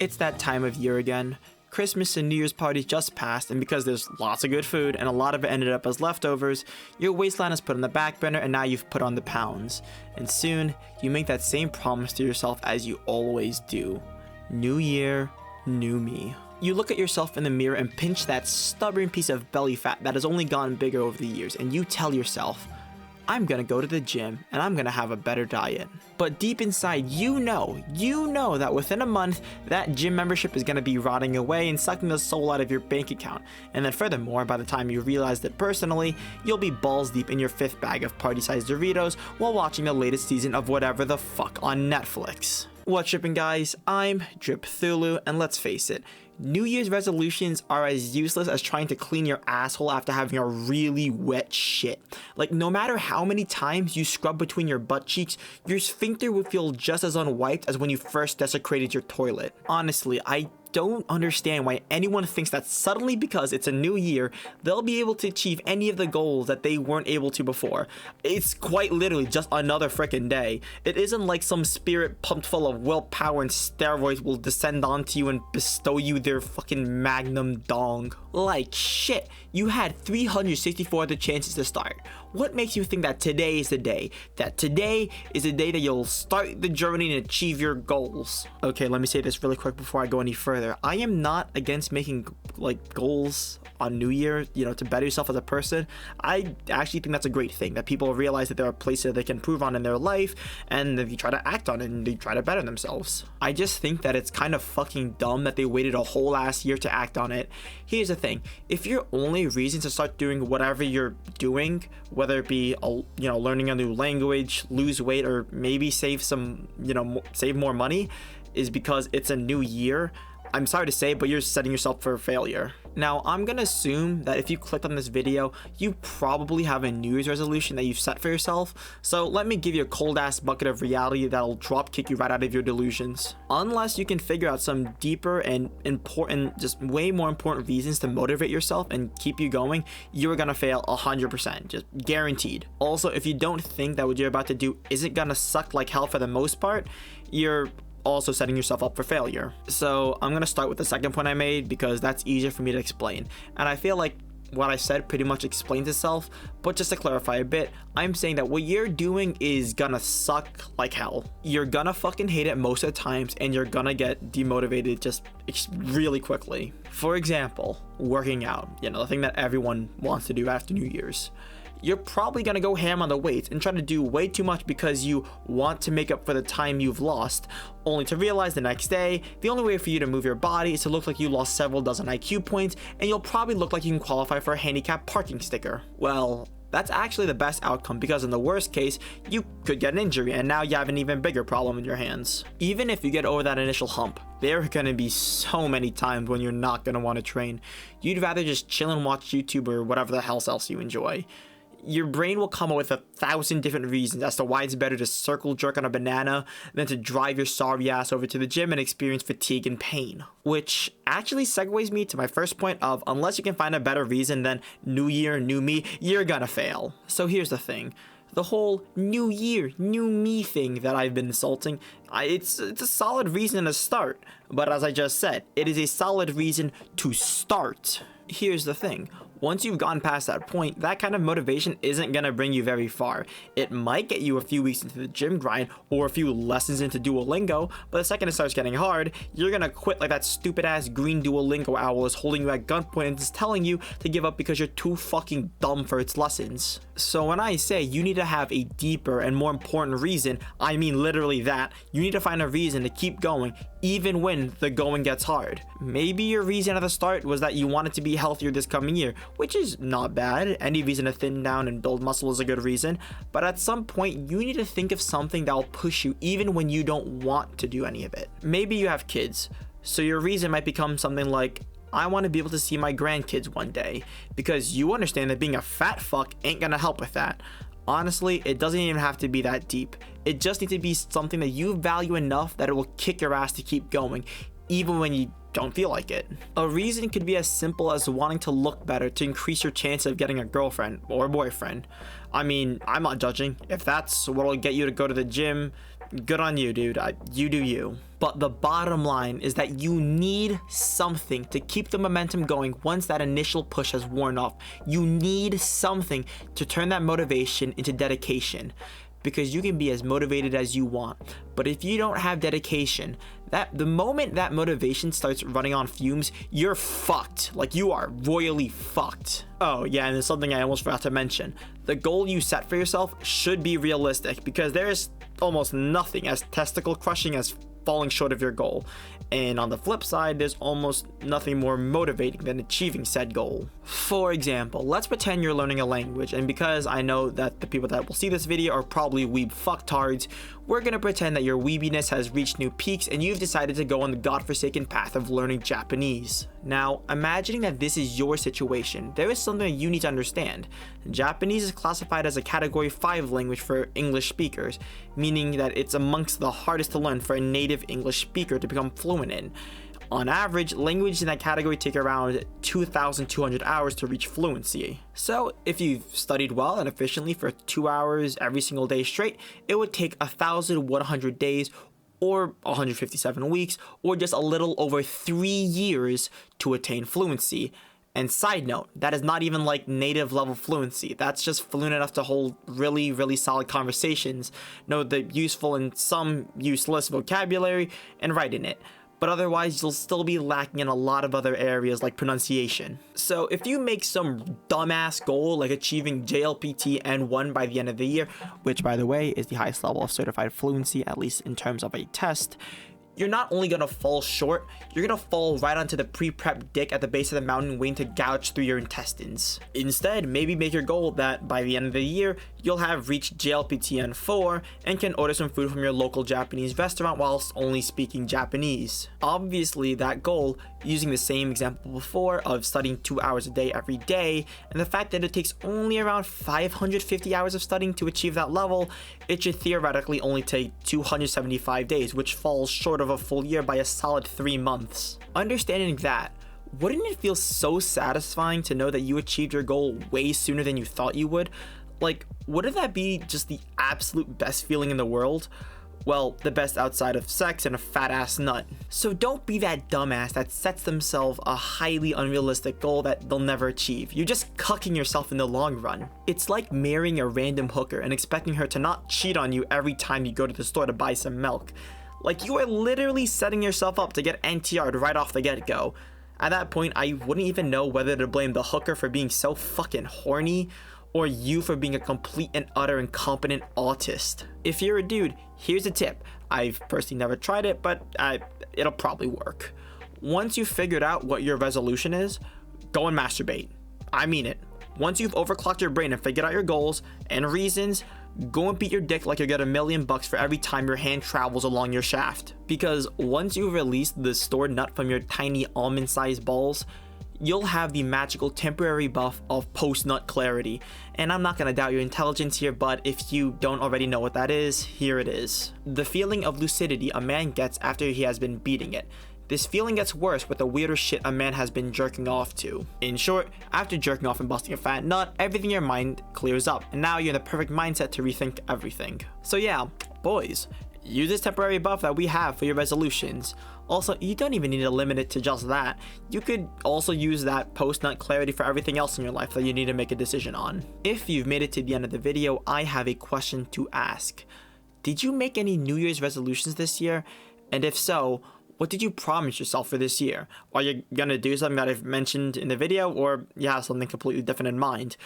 It's that time of year again. Christmas and New Year's parties just passed, and because there's lots of good food and a lot of it ended up as leftovers, your waistline is put on the back burner and now you've put on the pounds. And soon, you make that same promise to yourself as you always do. New year, new me. You look at yourself in the mirror and pinch that stubborn piece of belly fat that has only gotten bigger over the years, and you tell yourself, I'm gonna go to the gym and I'm gonna have a better diet. But deep inside, you know that within a month, that gym membership is gonna be rotting away and sucking the soul out of your bank account. And then furthermore, by the time you realize it personally, you'll be balls deep in your 5th bag of party-sized Doritos while watching the latest season of whatever the fuck on Netflix. What's trippin', guys? I'm Drip Thulu, and let's face it, New Year's resolutions are as useless as trying to clean your asshole after having a really wet shit. Like, no matter how many times you scrub between your butt cheeks, your sphincter would feel just as unwiped as when you first desecrated your toilet. Honestly, I don't understand why anyone thinks that suddenly because it's a new year, they'll be able to achieve any of the goals that they weren't able to before. It's quite literally just another frickin' day. It isn't like some spirit pumped full of willpower and steroids will descend onto you and bestow you their fucking magnum dong. Like shit, you had 364 other chances to start. What makes you think that today is the day? That today is the day that you'll start the journey and achieve your goals? Okay, let me say this really quick before I go any further. I am not against making like goals on New Year, to better yourself as a person. I actually think that's a great thing, that people realize that there are places that they can improve on in their life and they try to act on it and they try to better themselves. I just think that it's kind of fucking dumb that they waited a whole ass year to act on it. Here's the thing, if your only reason to start doing whatever you're doing, whether it be learning a new language, lose weight, or maybe save more money, is because it's a new year, I'm sorry to say, but you're setting yourself for failure. Now, I'm gonna assume that if you clicked on this video, you probably have a New Year's resolution that you've set for yourself, so let me give you a cold ass bucket of reality that'll drop kick you right out of your delusions. Unless you can figure out some deeper and important, just way more important reasons to motivate yourself and keep you going, you're gonna fail 100%, just guaranteed. Also, if you don't think that what you're about to do isn't gonna suck like hell for the most part, you're also setting yourself up for failure. So I'm gonna start with the second point I made because that's easier for me to explain, and I feel like what I said pretty much explains itself, but just to clarify a bit, I'm saying that what you're doing is gonna suck like hell. You're gonna fucking hate it most of the times and you're gonna get demotivated just really quickly. For example, working out, the thing that everyone wants to do after New Year's. You're probably gonna go ham on the weights and try to do way too much because you want to make up for the time you've lost, only to realize the next day, the only way for you to move your body is to look like you lost several dozen IQ points, and you'll probably look like you can qualify for a handicap parking sticker. Well, that's actually the best outcome because in the worst case, you could get an injury and now you have an even bigger problem in your hands. Even if you get over that initial hump, there are gonna be so many times when you're not gonna want to train. You'd rather just chill and watch YouTube or whatever the hell else you enjoy. Your brain will come up with 1,000 different reasons as to why it's better to circle jerk on a banana than to drive your sorry ass over to the gym and experience fatigue and pain. Which actually segues me to my first point of, unless you can find a better reason than new year, new me, you're gonna fail. So here's the thing. The whole new year, new me thing that I've been insulting, it's a solid reason to start. But as I just said, it is a solid reason to start. Here's the thing. Once you've gone past that point, that kind of motivation isn't gonna bring you very far. It might get you a few weeks into the gym grind or a few lessons into Duolingo, but the second it starts getting hard, you're gonna quit like that stupid ass green Duolingo owl is holding you at gunpoint and is telling you to give up because you're too fucking dumb for its lessons. So when I say you need to have a deeper and more important reason, I mean literally that. You need to find a reason to keep going even when the going gets hard. Maybe your reason at the start was that you wanted to be healthier this coming year, which is not bad. Any reason to thin down and build muscle is a good reason, but at some point you need to think of something that will push you even when you don't want to do any of it. Maybe you have kids, so your reason might become something like, I want to be able to see my grandkids one day, because you understand that being a fat fuck ain't gonna help with that. Honestly, it doesn't even have to be that deep. It just needs to be something that you value enough that it will kick your ass to keep going, even when you don't feel like it. A reason could be as simple as wanting to look better to increase your chance of getting a girlfriend or boyfriend. I mean, I'm not judging. If that's what'll get you to go to the gym, good on you, dude. You do you. But the bottom line is that you need something to keep the momentum going once that initial push has worn off. You need something to turn that motivation into dedication, because you can be as motivated as you want, but if you don't have dedication, the moment that motivation starts running on fumes, you're fucked. Like, you are royally fucked. Oh yeah, and there's something I almost forgot to mention. The goal you set for yourself should be realistic, because there is almost nothing as testicle crushing as falling short of your goal. And on the flip side, there's almost nothing more motivating than achieving said goal. For example, let's pretend you're learning a language, and because I know that the people that will see this video are probably weeb fucktards, we're gonna pretend that your weebiness has reached new peaks and you've decided to go on the godforsaken path of learning Japanese. Now, imagining that this is your situation, there is something you need to understand. Japanese is classified as a Category 5 language for English speakers, meaning that it's amongst the hardest to learn for a native English speaker to become fluent in. On average, languages in that category take around 2,200 hours to reach fluency. So if you've studied well and efficiently for 2 hours every single day straight, it would take 1,100 days or 157 weeks, or just a little over 3 years to attain fluency. And side note, that is not even like native level fluency. That's just fluent enough to hold really, really solid conversations, know the useful and some useless vocabulary, and write in it. But otherwise, you'll still be lacking in a lot of other areas like pronunciation. So if you make some dumbass goal like achieving JLPT N1 by the end of the year, which by the way is the highest level of certified fluency, at least in terms of a test, you're not only gonna fall short, you're gonna fall right onto the pre-prep dick at the base of the mountain waiting to gouge through your intestines. Instead, maybe make your goal that by the end of the year, you'll have reached JLPT N4 and can order some food from your local Japanese restaurant whilst only speaking Japanese. Obviously, that goal, using the same example before of studying 2 hours a day every day, and the fact that it takes only around 550 hours of studying to achieve that level, it should theoretically only take 275 days, which falls short of a full year by a solid 3 months. Understanding that, wouldn't it feel so satisfying to know that you achieved your goal way sooner than you thought you would? Like, wouldn't that be just the absolute best feeling in the world? Well, the best outside of sex and a fat ass nut. So don't be that dumbass that sets themselves a highly unrealistic goal that they'll never achieve. You're just cucking yourself in the long run. It's like marrying a random hooker and expecting her to not cheat on you every time you go to the store to buy some milk. Like, you are literally setting yourself up to get NTR'd right off the get-go. At that point, I wouldn't even know whether to blame the hooker for being so fucking horny, or you for being a complete and utter incompetent autist. If you're a dude, here's a tip. I've personally never tried it, but it'll probably work. Once you've figured out what your resolution is, go and masturbate. I mean it. Once you've overclocked your brain and figured out your goals and reasons, go and beat your dick like you get $1 million for every time your hand travels along your shaft. Because once you've released the stored nut from your tiny almond-sized balls, you'll have the magical temporary buff of post-nut clarity. And I'm not gonna doubt your intelligence here, but if you don't already know what that is, here it is. The feeling of lucidity a man gets after he has been beating it. This feeling gets worse with the weirder shit a man has been jerking off to. In short, after jerking off and busting a fat nut, everything in your mind clears up, and now you're in the perfect mindset to rethink everything. So yeah, boys, use this temporary buff that we have for your resolutions. Also, you don't even need to limit it to just that. You could also use that post-nut clarity for everything else in your life that you need to make a decision on. If you've made it to the end of the video, I have a question to ask. Did you make any New Year's resolutions this year? And if so, what did you promise yourself for this year? Are you gonna do something that I've mentioned in the video, or you have something completely different in mind?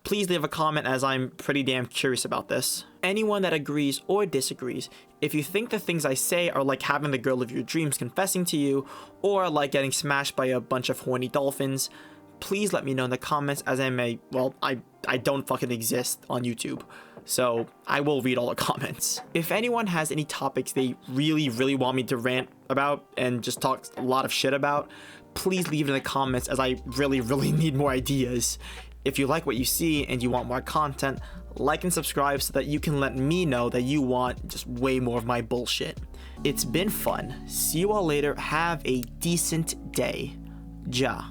Please leave a comment, as I'm pretty damn curious about this. Anyone that agrees or disagrees, if you think the things I say are like having the girl of your dreams confessing to you, or like getting smashed by a bunch of horny dolphins, please let me know in the comments, as I don't fucking exist on YouTube. So I will read all the comments. If anyone has any topics they really want me to rant about and just talk a lot of shit about, please leave it in the comments, as I really need more ideas. If you like what you see and you want more content, like and subscribe so that you can let me know that you want just way more of my bullshit. It's been fun. See you all later. Have a decent day. Ja.